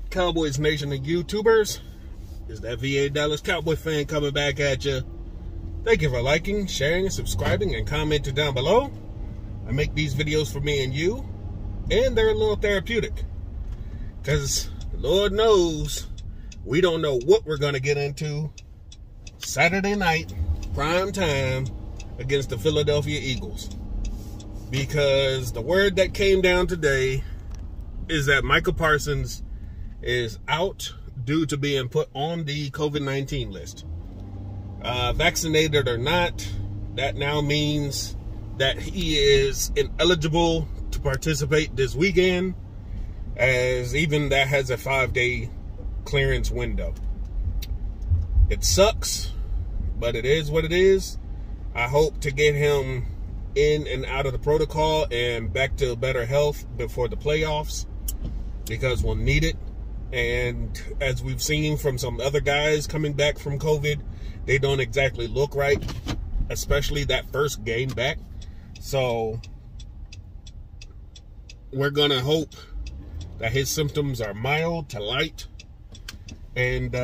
Cowboys Nation and YouTubers? Is that VA Dallas Cowboy fan coming back at you? Thank you for liking, sharing, subscribing, and commenting down below. I make these videos for me and you, and they're a little therapeutic. Because Lord knows, we don't know what we're going to get into Saturday night, prime time, against the Philadelphia Eagles. Because the word that came down today is that Michael Parsons is out due to being put on the COVID-19 list. Vaccinated or not, that now means that he is ineligible to participate this weekend, as even that has a 5-day clearance window. It sucks, but it is what it is. I hope to get him in and out of the protocol and back to better health before the playoffs, because we'll need it. And as we've seen from some other guys coming back from COVID, they don't exactly look right, especially that first game back. So we're going to hope that his symptoms are mild to light, and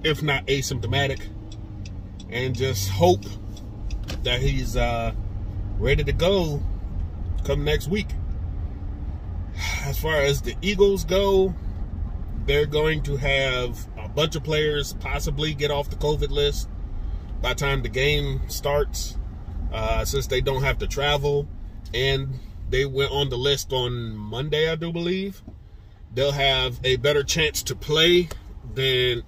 if not asymptomatic, and just hope that he's ready to go come next week. As far as the Eagles go, they're going to have a bunch of players possibly get off the COVID list by the time the game starts, since they don't have to travel, and they went on the list on Monday, I do believe. They'll have a better chance to play than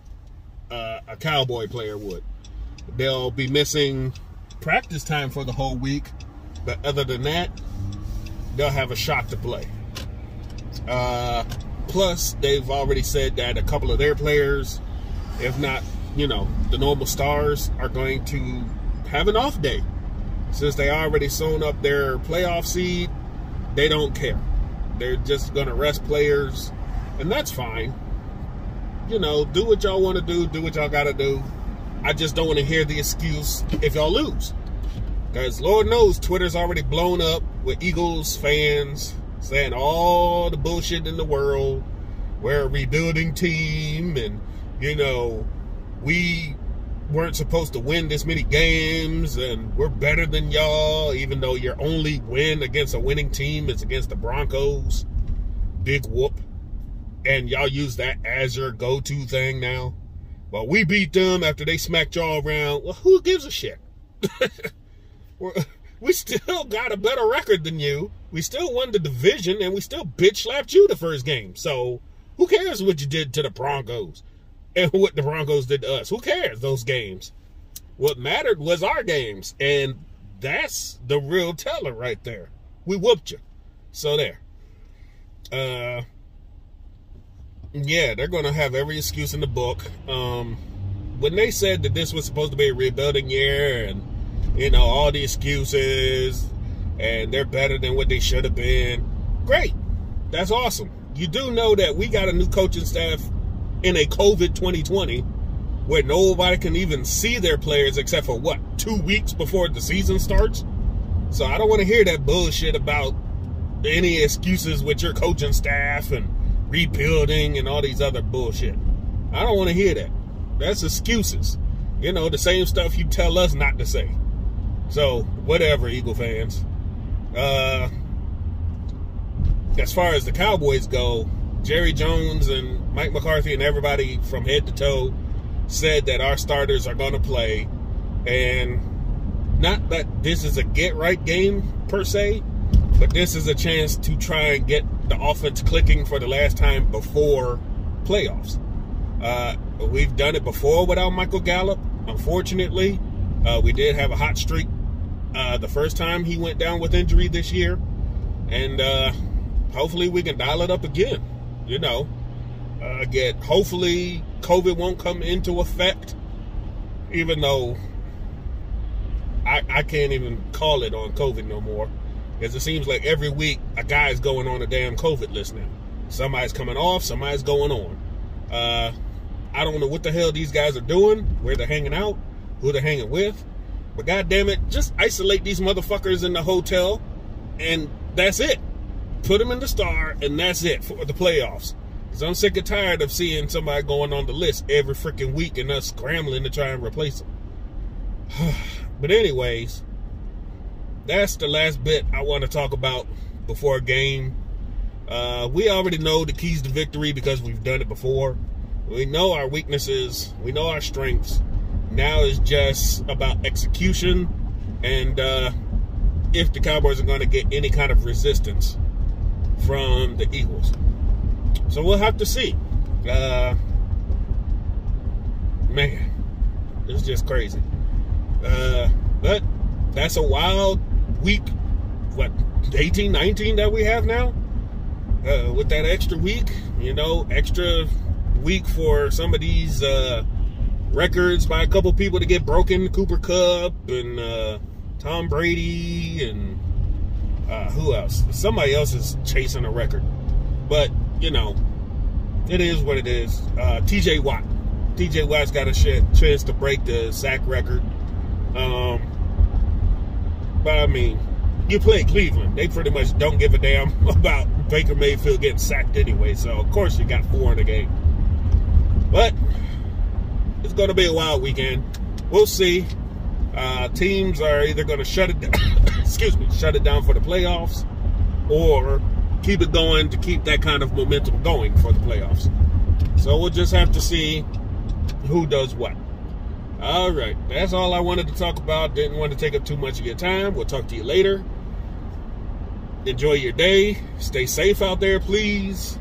a Cowboy player would. They'll be missing practice time for the whole week, but other than that, they'll have a shot to play. Plus, they've already said that a couple of their players, if not, the normal stars, are going to have an off day. Since they already sewn up their playoff seed, they don't care. They're just going to rest players, and that's fine. Do what y'all want to do what y'all got to do. I just don't want to hear the excuse if y'all lose. Because Lord knows Twitter's already blown up with Eagles fans saying all the bullshit in the world. We're a rebuilding team, and, we weren't supposed to win this many games, and we're better than y'all, even though your only win against a winning team is against the Broncos. Big whoop. And y'all use that as your go-to thing now. Well, we beat them after they smacked y'all around. Well, who gives a shit? We still got a better record than you. We still won the division, and we still bitch-slapped you the first game. So who cares what you did to the Broncos and what the Broncos did to us? Who cares, those games? What mattered was our games, and that's the real teller right there. We whooped you. So there. Yeah, they're going to have every excuse in the book. When they said that this was supposed to be a rebuilding year, and all the excuses, and they're better than what they should have been. Great. That's awesome. You do know that we got a new coaching staff in a COVID 2020 where nobody can even see their players except for, 2 weeks before the season starts? So I don't want to hear that bullshit about any excuses with your coaching staff and rebuilding and all these other bullshit. I don't want to hear that. That's excuses. The same stuff you tell us not to say. So, whatever, Eagle fans. As far as the Cowboys go, Jerry Jones and Mike McCarthy and everybody from head to toe said that our starters are going to play. And not that this is a get-right game, per se, but this is a chance to try and get the offense clicking for the last time before playoffs. We've done it before without Michael Gallup, unfortunately. We did have a hot streak the first time he went down with injury this year. And hopefully we can dial it up again. Again, hopefully COVID won't come into effect, even though I can't even call it on COVID no more. Because it seems like every week a guy's going on a damn COVID list now. Somebody's coming off, somebody's going on. I don't know what the hell these guys are doing, where they're hanging out, who they're hanging with. But goddamn it, just isolate these motherfuckers in the hotel, and that's it. Put them in the Star, and that's it for the playoffs. Because I'm sick and tired of seeing somebody going on the list every freaking week and us scrambling to try and replace them. But anyways, that's the last bit I want to talk about before a game. We already know the keys to victory because we've done it before. We know our weaknesses. We know our strengths. Now it's just about execution and if the Cowboys are going to get any kind of resistance from the Eagles. So we'll have to see. Man, it's just crazy. But that's a wild week, what, 18, 19 that we have now? With that extra week, you know, extra week for some of these records by a couple people to get broken. Cooper Kupp and Tom Brady and who else? Somebody else is chasing a record. But, you know, it is what it is. TJ Watt. TJ Watt's got a chance to break the sack record. But, I mean, you play Cleveland. They pretty much don't give a damn about Baker Mayfield getting sacked anyway. So, of course, you got 4 in the game. But it's going to be a wild weekend. We'll see. Teams are either going to shut it down, shut it down for the playoffs, or keep it going to keep that kind of momentum going for the playoffs. So we'll just have to see who does what. All right, that's all I wanted to talk about. Didn't want to take up too much of your time. We'll talk to you later. Enjoy your day. Stay safe out there, please.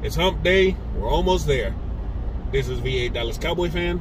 It's hump day. We're almost there. This is V8 Dallas Cowboy fan.